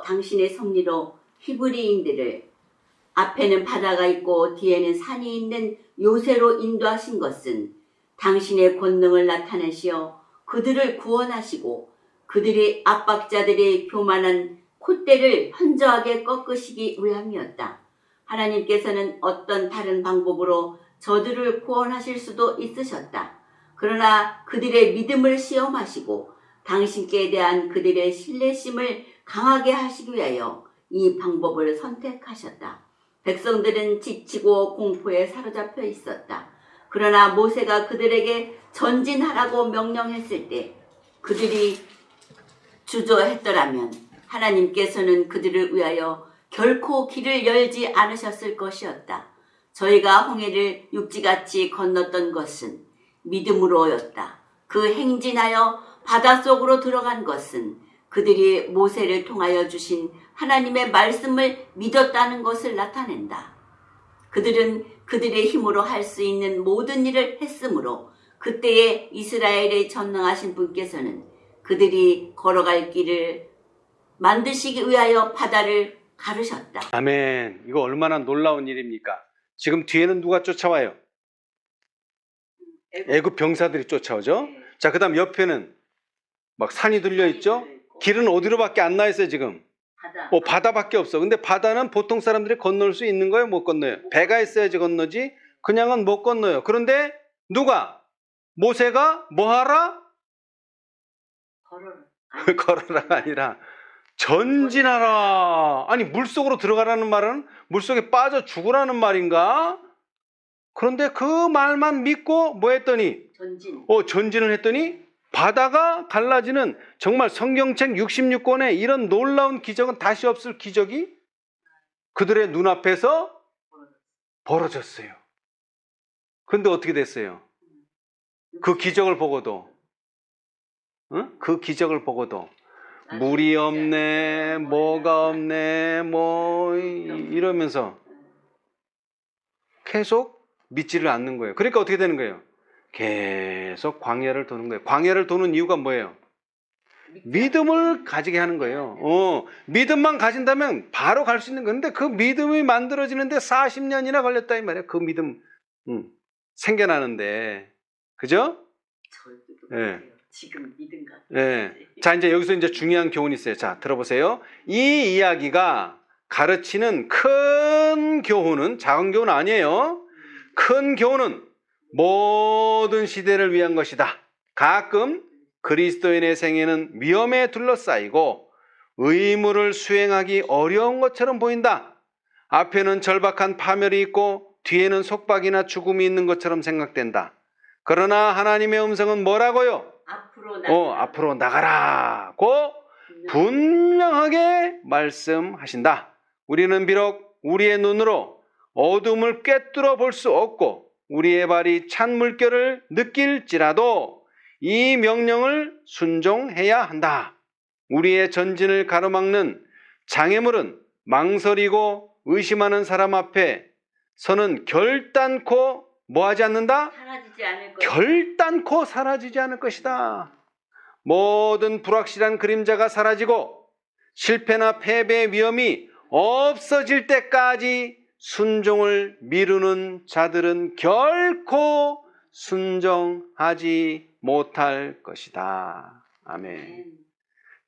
당신의 섭리로 히브리인들을 앞에는 바다가 있고 뒤에는 산이 있는 요새로 인도하신 것은 당신의 권능을 나타내시어 그들을 구원하시고 그들의 압박자들의 교만한 콧대를 현저하게 꺾으시기 위함이었다. 하나님께서는 어떤 다른 방법으로 저들을 구원하실 수도 있으셨다. 그러나 그들의 믿음을 시험하시고 당신께 대한 그들의 신뢰심을 강하게 하시기 위하여 이 방법을 선택하셨다. 백성들은 지치고 공포에 사로잡혀 있었다. 그러나 모세가 그들에게 전진하라고 명령했을 때 그들이 주저했더라면 하나님께서는 그들을 위하여 결코 길을 열지 않으셨을 것이었다. 저희가 홍해를 육지같이 건넜던 것은 믿음으로였다. 그 행진하여 바닷속으로 들어간 것은 그들이 모세를 통하여 주신 하나님의 말씀을 믿었다는 것을 나타낸다. 그들은 그들의 힘으로 할 수 있는 모든 일을 했으므로 그때에 이스라엘의 전능하신 분께서는 그들이 걸어갈 길을 만드시기 위하여 바다를 가르셨다. 아멘. 이거 얼마나 놀라운 일입니까? 지금 뒤에는 누가 쫓아와요? 애굽 병사들이 쫓아오죠. 자, 그 다음 옆에는 막 산이 들려 있죠. 길은 어디로밖에 안 나 있어요 지금? 바다밖에 없어. 근데 바다는 보통 사람들이 건널 수 있는 거예요? 못 건너요? 배가 있어야지 건너지 그냥은 못 건너요. 그런데 누가? 모세가 뭐하라? 걸어라가 아니라 전진하라. 아니, 물속으로 들어가라는 말은 물속에 빠져 죽으라는 말인가? 그런데 그 말만 믿고 뭐 했더니 전진을 했더니 바다가 갈라지는, 정말 성경책 66권에 이런 놀라운 기적은 다시 없을 기적이 그들의 눈앞에서 벌어졌어요. 그런데 어떻게 됐어요? 그 기적을 보고도 물이 없네, 뭐가 없네, 뭐 이러면서 계속 믿지를 않는 거예요. 그러니까 어떻게 되는 거예요? 계속 광야를 도는 거예요. 광야를 도는 이유가 뭐예요? 믿음을 가지게 하는 거예요. 믿음만 가진다면 바로 갈 수 있는 건데 그 믿음이 만들어지는데 40년이나 걸렸다 이 말이에요. 그 믿음 생겨나는데. 그죠? 예. 지금 믿음 같아요. 예. 자, 이제 여기서 이제 중요한 교훈이 있어요. 자, 들어보세요. 이 이야기가 가르치는 큰 교훈은 작은 교훈 아니에요. 큰 교훈은 모든 시대를 위한 것이다. 가끔 그리스도인의 생애는 위험에 둘러싸이고 의무를 수행하기 어려운 것처럼 보인다. 앞에는 절박한 파멸이 있고 뒤에는 속박이나 죽음이 있는 것처럼 생각된다. 그러나 하나님의 음성은 뭐라고요? 앞으로 나가라고 분명하게 말씀하신다. 우리는 비록 우리의 눈으로 어둠을 꿰뚫어 볼 수 없고 우리의 발이 찬 물결을 느낄지라도 이 명령을 순종해야 한다. 우리의 전진을 가로막는 장애물은 망설이고 의심하는 사람 앞에 서는 결단코 뭐하지 않는다? 결단코 사라지지 않을 것이다. 모든 불확실한 그림자가 사라지고 실패나 패배의 위험이 없어질 때까지 순종을 미루는 자들은 결코 순종하지 못할 것이다. 아멘.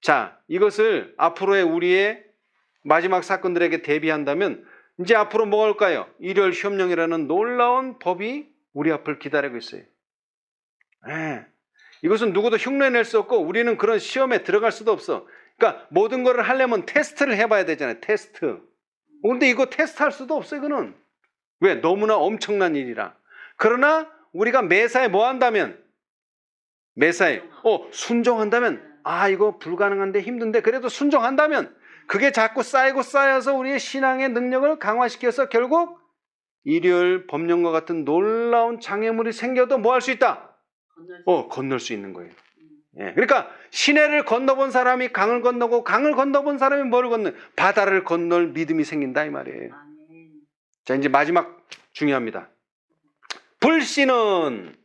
자, 이것을 앞으로의 우리의 마지막 사건들에게 대비한다면 이제 앞으로 뭐가 올까요? 일열 시험령이라는 놀라운 법이 우리 앞을 기다리고 있어요. 네. 이것은 누구도 흉내낼 수 없고 우리는 그런 시험에 들어갈 수도 없어. 그러니까 모든 것을 하려면 테스트를 해봐야 되잖아요. 테스트. 근데 이거 테스트할 수도 없어요. 이거는. 왜? 너무나 엄청난 일이라. 그러나 우리가 매사에 뭐 한다면? 매사에 순종한다면 이거 불가능한데 힘든데 그래도 순종한다면 그게 자꾸 쌓이고 쌓여서 우리의 신앙의 능력을 강화시켜서 결국 일요일 법령과 같은 놀라운 장애물이 생겨도 뭐 할 수 있다? 건널 수 있는 거예요. 예, 그러니까 시내를 건너본 사람이 강을 건너고 강을 건너본 사람이 뭐를 건너? 바다를 건널 믿음이 생긴다 이 말이에요. 자, 이제 마지막 중요합니다. 불신은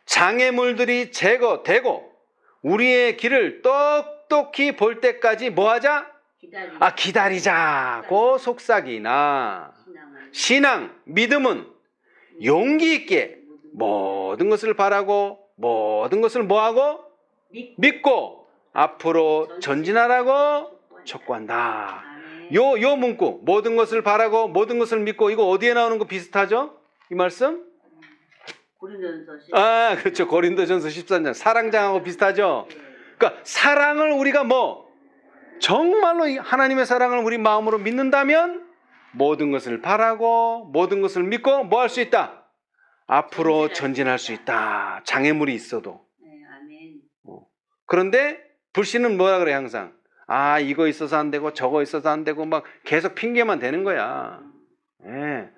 장애물들이 제거되고 우리의 길을 똑똑히 볼 때까지 뭐 하자? 기다리자고 속삭이나 신앙, 믿음은 용기 있게 모든 것을 바라고 모든 것을 뭐하고? 믿고 앞으로 전진하라고 촉구한다. 요 문구 모든 것을 바라고 모든 것을 믿고 이거 어디에 나오는 거 비슷하죠? 이 말씀? 그렇죠. 고린도전서 14장 사랑장하고 비슷하죠. 그러니까 사랑을 우리가 정말로 하나님의 사랑을 우리 마음으로 믿는다면 모든 것을 바라고 모든 것을 믿고 뭐 할 수 있다? 앞으로 전진할 수 있다. 장애물이 있어도. 그런데 불신은 뭐라 그래 항상? 이거 있어서 안 되고 저거 있어서 안 되고 막 계속 핑계만 대는 거야. 예.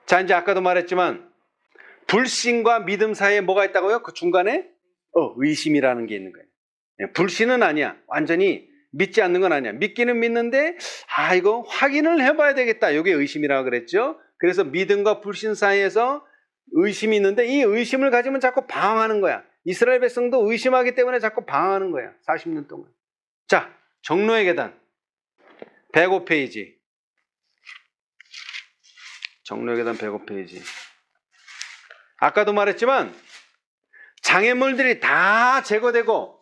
자, 이제 아까도 말했지만 불신과 믿음 사이에 뭐가 있다고요? 그 중간에 의심이라는 게 있는 거예요. 예, 불신은 아니야. 완전히 믿지 않는 건 아니야. 믿기는 믿는데 이거 확인을 해봐야 되겠다. 이게 의심이라고 그랬죠. 그래서 믿음과 불신 사이에서 의심이 있는데 이 의심을 가지면 자꾸 방황하는 거야. 이스라엘 백성도 의심하기 때문에 자꾸 방황하는 거야. 40년 동안. 자, 정로의 계단 105페이지. 정로의 계단 105페이지. 아까도 말했지만 장애물들이 다 제거되고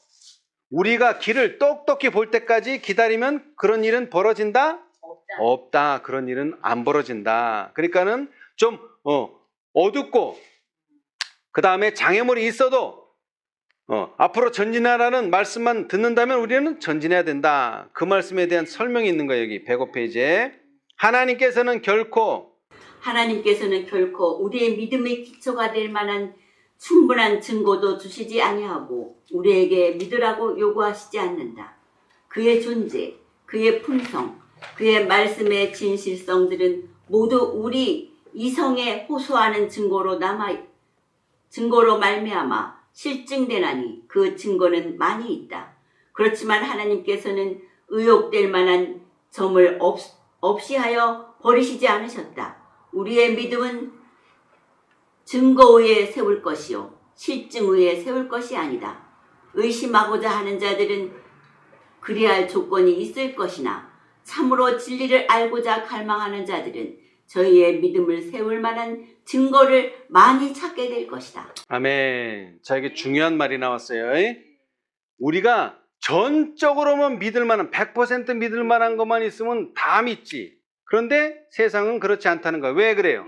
우리가 길을 똑똑히 볼 때까지 기다리면 그런 일은 벌어진다? 없다. 그런 일은 안 벌어진다. 그러니까는 좀 어둡고 그 다음에 장애물이 있어도 앞으로 전진하라는 말씀만 듣는다면 우리는 전진해야 된다. 그 말씀에 대한 설명이 있는 거예요. 여기 105페이지에. 하나님께서는 결코 우리의 믿음의 기초가 될 만한 충분한 증거도 주시지 아니하고 우리에게 믿으라고 요구하시지 않는다. 그의 존재, 그의 품성, 그의 말씀의 진실성들은 모두 우리 이성에 호소하는 증거로 말미암아 실증되나니 그 증거는 많이 있다. 그렇지만 하나님께서는 의혹될 만한 점을 없이 하여 버리시지 않으셨다. 우리의 믿음은 증거 위에 세울 것이요 실증 위에 세울 것이 아니다. 의심하고자 하는 자들은 그리할 조건이 있을 것이나 참으로 진리를 알고자 갈망하는 자들은 저희의 믿음을 세울 만한 증거를 많이 찾게 될 것이다. 아멘. 자, 이게 중요한 말이 나왔어요. 우리가 전적으로만 믿을 만한 100% 믿을 만한 것만 있으면 다 믿지. 그런데 세상은 그렇지 않다는 거예요. 왜 그래요?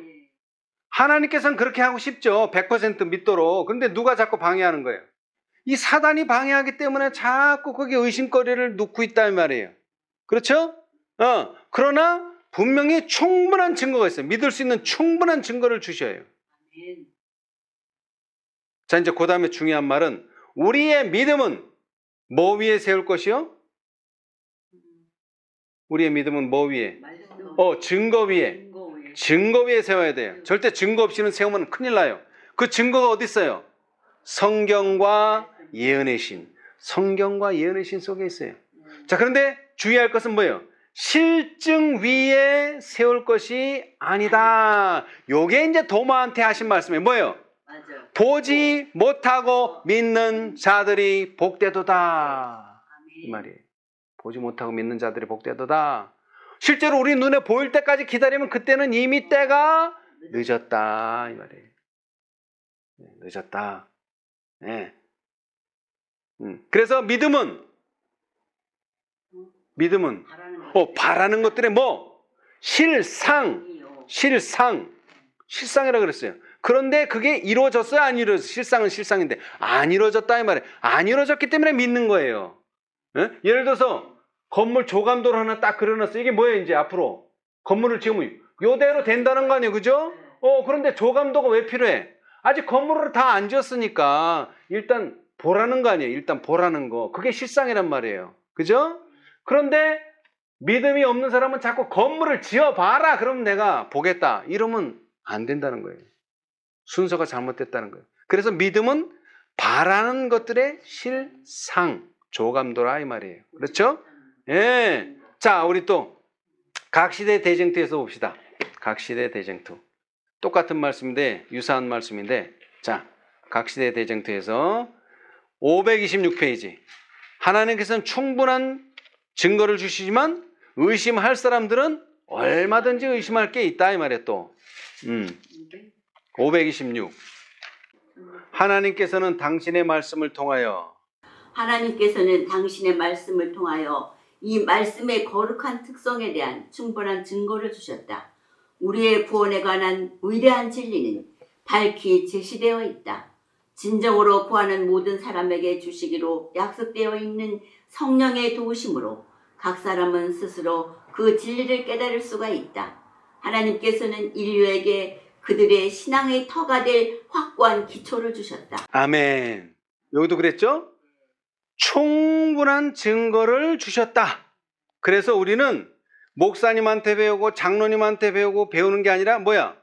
하나님께서는 그렇게 하고 싶죠. 100% 믿도록. 그런데 누가 자꾸 방해하는 거예요? 이 사단이 방해하기 때문에 자꾸 거기 의심거리를 놓고 있다는 말이에요. 그렇죠? 그러나 분명히 충분한 증거가 있어요. 믿을 수 있는 충분한 증거를 주셔요. 자, 이제 그 다음에 중요한 말은 우리의 믿음은 뭐 위에 세울 것이요? 우리의 믿음은 뭐 위에? 증거 위에. 증거 위에 세워야 돼요. 절대 증거 없이는 세우면 큰일 나요. 그 증거가 어디 있어요? 성경과 예언의 신. 성경과 예언의 신 속에 있어요. 자, 그런데 주의할 것은 뭐예요? 실증 위에 세울 것이 아니다. 요게 이제 도마한테 하신 말씀이 뭐예요? 맞아. 보지 못하고 믿는 자들이 복되도다. 이 말이에요. 보지 못하고 믿는 자들이 복되도다. 실제로 우리 눈에 보일 때까지 기다리면 그때는 이미 때가 늦었다. 이 말이에요. 늦었다. 네. 그래서 믿음은 바라는 것들의 뭐? 실상이라고 그랬어요. 그런데 그게 이루어졌어요? 안 이루어졌어요? 실상은 실상인데 안 이루어졌다 이 말이에요. 안 이루어졌기 때문에 믿는 거예요. 예를 들어서 건물 조감도를 하나 딱 그려놨어. 이게 뭐예요, 이제 앞으로? 건물을 지으면 요대로 된다는 거 아니에요, 그죠? 그런데 조감도가 왜 필요해? 아직 건물을 다 안 지었으니까 일단 보라는 거 아니에요. 일단 보라는 거. 그게 실상이란 말이에요. 그죠? 그런데 믿음이 없는 사람은 자꾸 건물을 지어봐라. 그러면 내가 보겠다. 이러면 안 된다는 거예요. 순서가 잘못됐다는 거예요. 그래서 믿음은 바라는 것들의 실상, 조감도라 이 말이에요. 그렇죠? 예. 자, 우리 또 각시대 대쟁투에서 봅시다. 각시대 대쟁투. 똑같은 말씀인데 유사한 말씀인데 자, 각시대 대쟁투에서 526페이지. 하나님께서는 충분한 증거를 주시지만 의심할 사람들은 얼마든지 의심할 게 있다 이 말이에요. 또 526. 하나님께서는 당신의 말씀을 통하여 이 말씀의 거룩한 특성에 대한 충분한 증거를 주셨다. 우리의 구원에 관한 위대한 진리는 밝히 제시되어 있다. 진정으로 구하는 모든 사람에게 주시기로 약속되어 있는 성령의 도우심으로 각 사람은 스스로 그 진리를 깨달을 수가 있다. 하나님께서는 인류에게 그들의 신앙의 터가 될 확고한 기초를 주셨다. 아멘. 여기도 그랬죠? 충분한 증거를 주셨다. 그래서 우리는 목사님한테 배우고 장로님한테 배우고 배우는 게 아니라 뭐야?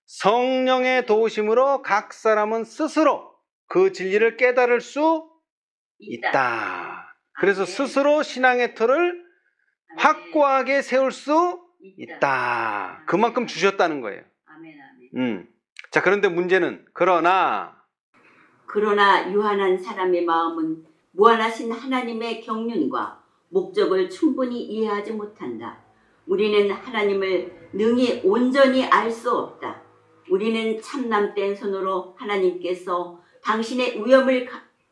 성령의 도우심으로 각 사람은 스스로 그 진리를 깨달을 수 있다. 그래서 스스로 신앙의 틀을 확고하게 세울 수 있다. 그만큼 주셨다는 거예요. 자, 그런데 문제는 그러나 유한한 사람의 마음은 무한하신 하나님의 경륜과 목적을 충분히 이해하지 못한다. 우리는 하나님을 능히 온전히 알 수 없다. 우리는 참남된 손으로 하나님께서 당신의 위엄을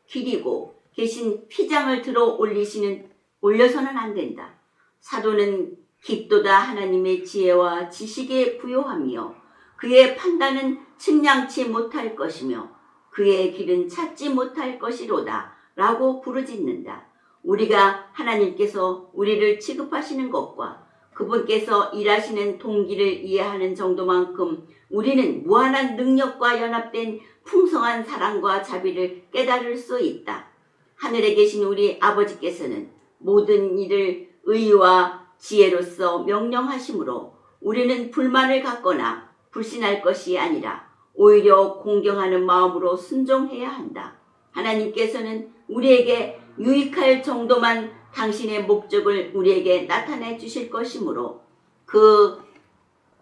기리고 계신 피장을 들어 올려서는 안 된다. 사도는 깊도다 하나님의 지혜와 지식에 부요하며 그의 판단은 측량치 못할 것이며 그의 길은 찾지 못할 것이로다 라고 부르짖는다. 우리가 하나님께서 우리를 취급하시는 것과 그분께서 일하시는 동기를 이해하는 정도만큼 우리는 무한한 능력과 연합된 풍성한 사랑과 자비를 깨달을 수 있다. 하늘에 계신 우리 아버지께서는 모든 일을 의와 지혜로서 명령하시므로 우리는 불만을 갖거나 불신할 것이 아니라 오히려 공경하는 마음으로 순종해야 한다. 하나님께서는 우리에게 유익할 정도만 당신의 목적을 우리에게 나타내 주실 것이므로 그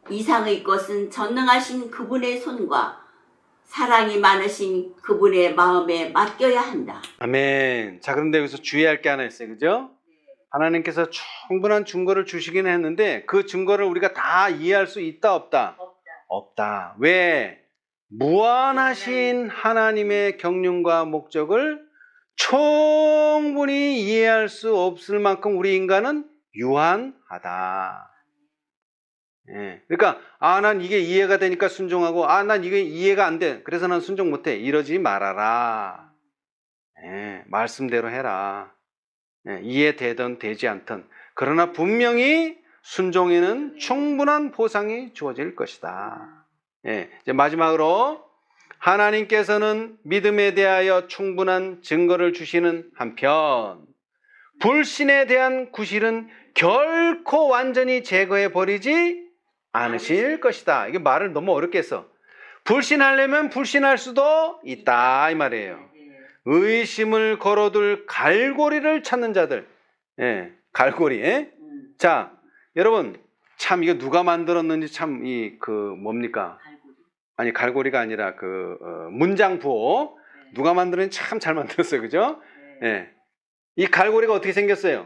이상의 것은 전능하신 그분의 손과 사랑이 많으신 그분의 마음에 맡겨야 한다. 아멘. 자, 그런데 여기서 주의할 게 하나 있어요. 그죠? 하나님께서 충분한 증거를 주시긴 했는데 그 증거를 우리가 다 이해할 수 있다 없다? 없다. 왜? 무한하신 하나님의 경륜과 목적을 충분히 이해할 수 없을 만큼 우리 인간은 유한하다. 예. 그러니까 난 이게 이해가 되니까 순종하고 난 이게 이해가 안 돼. 그래서 난 순종 못해. 이러지 말아라. 예. 말씀대로 해라. 예. 이해되든 되지 않든. 그러나 분명히 순종에는 충분한 보상이 주어질 것이다. 예. 이제 마지막으로 하나님께서는 믿음에 대하여 충분한 증거를 주시는 한편 불신에 대한 구실은 결코 완전히 제거해 버리지 않으실 것이다. 이게 말을 너무 어렵게 했어. 불신하려면 불신할 수도 있다 이 말이에요. 의심을 걸어둘 갈고리를 찾는 자들. 예, 갈고리. 예? 자, 여러분 참 이거 누가 만들었는지 참 뭡니까? 아니 갈고리가 아니라 문장부호 누가 만들었는지 참 잘 만들었어요, 그죠? 예. 이 갈고리가 어떻게 생겼어요?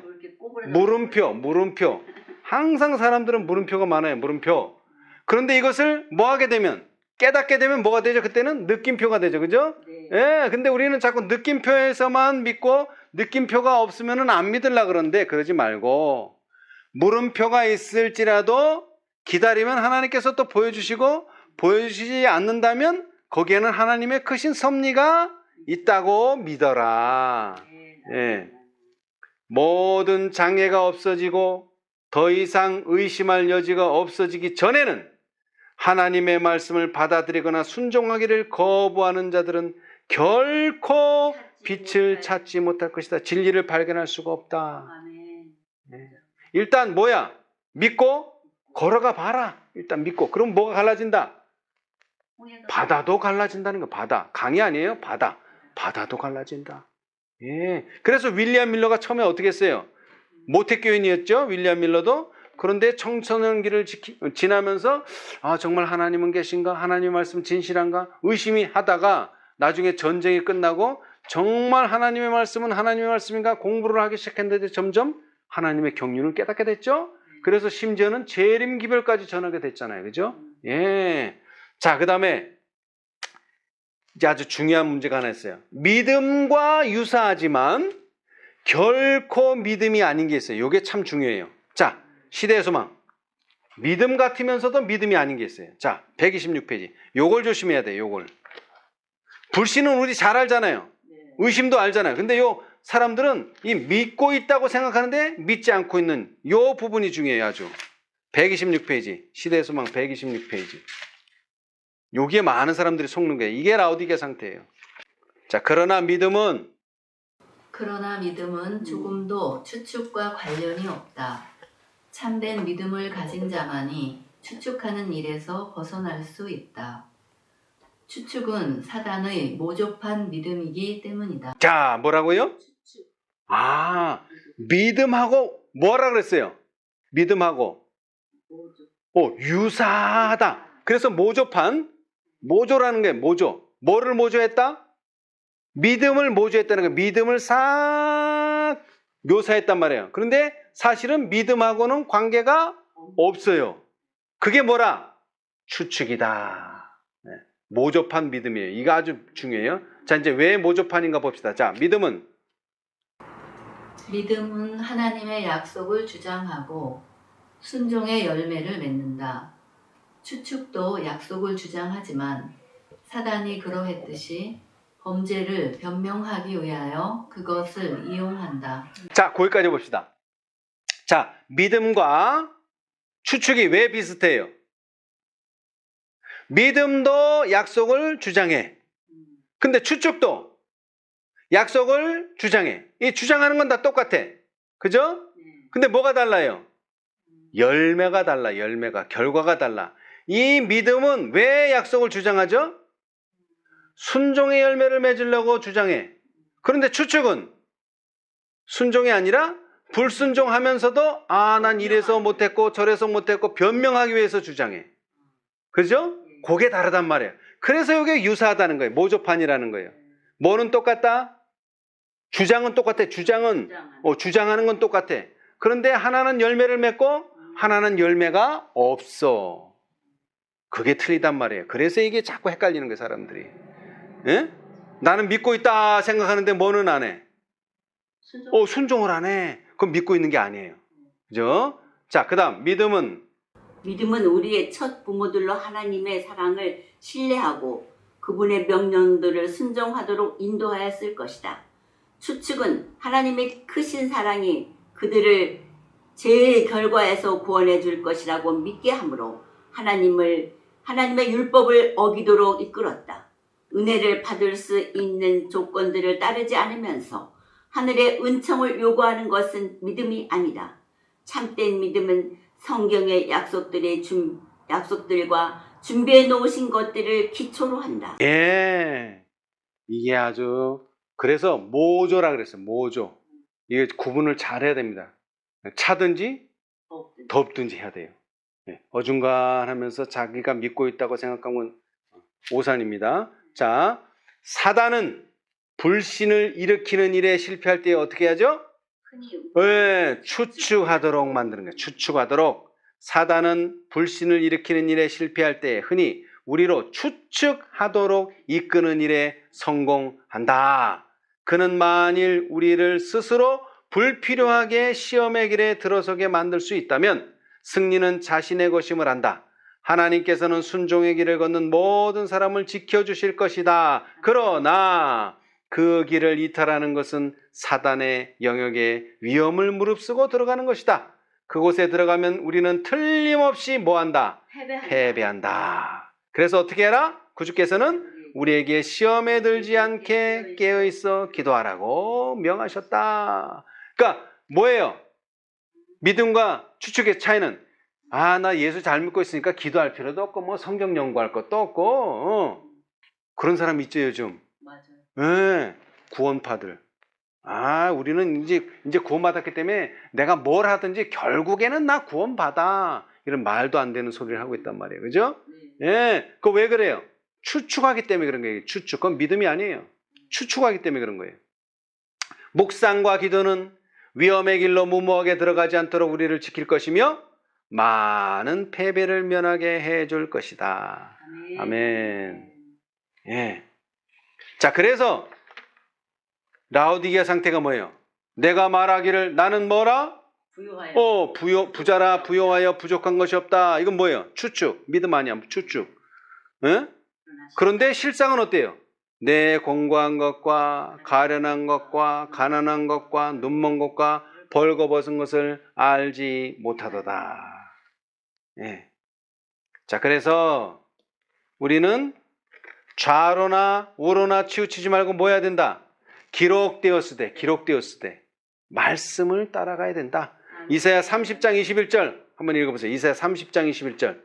물음표. 항상 사람들은 물음표가 많아요, 물음표. 그런데 이것을 뭐 하게 되면 깨닫게 되면 뭐가 되죠? 그때는 느낌표가 되죠, 그죠? 예. 근데 우리는 자꾸 느낌표에서만 믿고 느낌표가 없으면은 안 믿으려고 그러는데 그러지 말고 물음표가 있을지라도 기다리면 하나님께서 또 보여주시지 않는다면 거기에는 하나님의 크신 섭리가 있다고 믿어라. 예. 모든 장애가 없어지고 더 이상 의심할 여지가 없어지기 전에는 하나님의 말씀을 받아들이거나 순종하기를 거부하는 자들은 결코 빛을 찾지 못할 것이다. 진리를 발견할 수가 없다. 아멘. 일단 뭐야? 믿고 걸어가 봐라. 일단 믿고. 그럼 뭐가 갈라진다? 바다도 갈라진다는 거. 바다. 강이 아니에요. 바다. 바다도 갈라진다. 예. 그래서 윌리엄 밀러가 처음에 어떻게 했어요? 모태교인이었죠. 윌리엄 밀러도. 그런데 청소년기를 지나면서 아, 정말 하나님은 계신가? 하나님 말씀 진실한가? 의심이 하다가 나중에 전쟁이 끝나고 정말 하나님의 말씀은 하나님의 말씀인가? 공부를 하기 시작했는데 점점 하나님의 경륜을 깨닫게 됐죠. 그래서 심지어는 재림기별까지 전하게 됐잖아요. 그죠? 예. 자, 그 다음에 이제 아주 중요한 문제가 하나 있어요. 믿음과 유사하지만 결코 믿음이 아닌 게 있어요. 이게 참 중요해요. 자, 시대의 소망. 믿음 같으면서도 믿음이 아닌 게 있어요. 자, 126페이지. 요걸 조심해야 돼요. 요걸. 불신은 우리 잘 알잖아요. 의심도 알잖아요. 근데 요 사람들은 이 믿고 있다고 생각하는데 믿지 않고 있는 요 부분이 중요해요. 아주. 126페이지. 시대의 소망 126페이지. 여기에 많은 사람들이 속는 거예요. 이게 라오디게 상태예요. 자, 그러나 믿음은 조금도 추측과 관련이 없다. 참된 믿음을 가진 자만이 추측하는 일에서 벗어날 수 있다. 추측은 사단의 모조판 믿음이기 때문이다. 자, 뭐라고요? 아, 믿음하고 뭐라 그랬어요? 믿음하고 유사하다. 그래서 모조판, 모조라는 게 모조. 뭐를 모조했다? 믿음을 모조했다는 거예요. 믿음을 싹 묘사했단 말이에요. 그런데 사실은 믿음하고는 관계가 없어요. 그게 뭐라? 추측이다. 네. 모조판 믿음이에요. 이거 아주 중요해요. 자, 이제 왜 모조판인가 봅시다. 자, 믿음은 하나님의 약속을 주장하고 순종의 열매를 맺는다. 추측도 약속을 주장하지만 사단이 그러했듯이 범죄를 변명하기 위하여 그것을 이용한다. 자, 거기까지 봅시다. 자, 믿음과 추측이 왜 비슷해요? 믿음도 약속을 주장해. 근데 추측도 약속을 주장해. 이 주장하는 건 다 똑같아. 그죠? 근데 뭐가 달라요? 열매가 달라. 열매가. 결과가 달라. 이 믿음은 왜 약속을 주장하죠? 순종의 열매를 맺으려고 주장해. 그런데 추측은 순종이 아니라 불순종하면서도 난 이래서 못했고 저래서 못했고 변명하기 위해서 주장해. 그죠? 그게 다르단 말이에요. 그래서 이게 유사하다는 거예요. 모조판이라는 거예요. 뭐는 똑같다? 주장은 똑같아. 주장하는 건 똑같아. 그런데 하나는 열매를 맺고 하나는 열매가 없어. 그게 틀리단 말이에요. 그래서 이게 자꾸 헷갈리는 거예요, 사람들이. 예? 나는 믿고 있다 생각하는데 뭐는 안 해? 순종을 안 해. 그럼 믿고 있는 게 아니에요. 그죠? 자, 그 다음 믿음은 우리의 첫 부모들로 하나님의 사랑을 신뢰하고 그분의 명령들을 순종하도록 인도하였을 것이다. 추측은 하나님의 크신 사랑이 그들을 죄의 결과에서 구원해 줄 것이라고 믿게 하므로 하나님의 율법을 어기도록 이끌었다. 은혜를 받을 수 있는 조건들을 따르지 않으면서 하늘의 은총을 요구하는 것은 믿음이 아니다. 참된 믿음은 성경의 약속들과 준비해 놓으신 것들을 기초로 한다. 예, 이게 아주 그래서 모조라 그랬어요. 모조. 이게 구분을 잘 해야 됩니다. 차든지 덥든지 해야 돼요. 어중간하면서 자기가 믿고 있다고 생각하면 오산입니다. 자, 사단은 불신을 일으키는 일에 실패할 때 어떻게 하죠? 추측하도록 만드는 거예요. 추측하도록. 사단은 불신을 일으키는 일에 실패할 때 흔히 우리로 추측하도록 이끄는 일에 성공한다. 그는 만일 우리를 스스로 불필요하게 시험의 길에 들어서게 만들 수 있다면 승리는 자신의 것임을 안다. 하나님께서는 순종의 길을 걷는 모든 사람을 지켜주실 것이다. 그러나 그 길을 이탈하는 것은 사단의 영역에 위험을 무릅쓰고 들어가는 것이다. 그곳에 들어가면 우리는 틀림없이 뭐한다? 패배한다. 그래서 어떻게 해라? 구주께서는 우리에게 시험에 들지 않게 깨어있어 기도하라고 명하셨다. 그러니까 뭐예요? 믿음과 추측의 차이는 나 예수 잘 믿고 있으니까 기도할 필요도 없고 뭐 성경 연구할 것도 없고 그런 사람 있죠 요즘. 맞아요. 구원파들. 우리는 이제 구원받았기 때문에 내가 뭘 하든지 결국에는 나 구원받아. 이런 말도 안 되는 소리를 하고 있단 말이에요. 그죠? 그거 왜 그래요? 추측하기 때문에 그런 거예요. 추측. 그건 믿음이 아니에요. 추측하기 때문에 그런 거예요. 묵상과 기도는 위험의 길로 무모하게 들어가지 않도록 우리를 지킬 것이며 많은 패배를 면하게 해줄 것이다. 아멘. 예. 자, 그래서 라오디게아 상태가 뭐예요? 내가 말하기를 나는 뭐라? 부자라 부요하여 부족한 것이 없다. 이건 뭐예요? 추측. 믿음 아니야. 추측. 예? 그런데 실상은 어때요? 내 공고한 것과 가련한 것과 가난한 것과 눈먼 것과 벌거벗은 것을 알지 못하도다. 예. 자, 그래서 우리는 좌로나 우로나 치우치지 말고 뭐 해야 된다? 기록되었을 때 말씀을 따라가야 된다. 이사야 30장 21절 한번 읽어보세요. 이사야 30장 21절.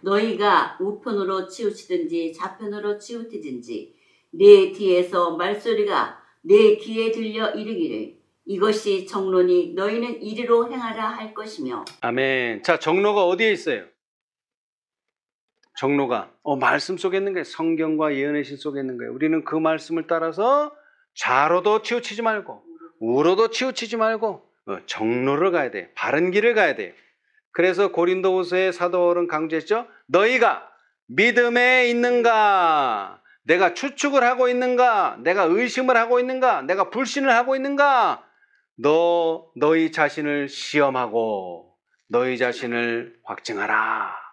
너희가 우편으로 치우치든지 좌편으로 치우치든지 내 뒤에서 말소리가 내 귀에 들려 이르기를 이것이 정론이 너희는 이리로 행하라 할 것이며. 아멘. 자, 정로가 어디에 있어요? 정로가 말씀 속에 있는 거예요. 성경과 예언의 신 속에 있는 거예요. 우리는 그 말씀을 따라서 좌로도 치우치지 말고 우로도 치우치지 말고 정로를 가야 돼요. 바른 길을 가야 돼요. 그래서 고린도후서의 사도 바울은 강조했죠. 너희가 믿음에 있는가? 내가 추측을 하고 있는가? 내가 의심을 하고 있는가? 내가 불신을 하고 있는가? 너희 자신을 시험하고 너희 자신을 확증하라.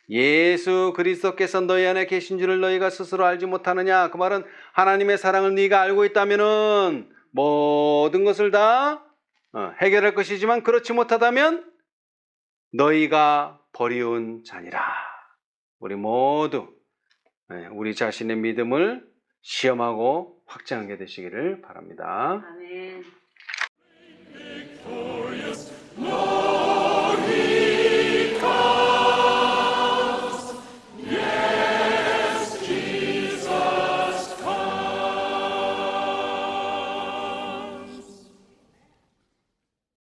예수 그리스도께서 너희 안에 계신 줄을 너희가 스스로 알지 못하느냐? 그 말은 하나님의 사랑을 네가 알고 있다면은 모든 것을 다 해결할 것이지만 그렇지 못하다면 너희가 버리운 자니라. 우리 모두 우리 자신의 믿음을 시험하고 확증하게 되시기를 바랍니다. 아멘.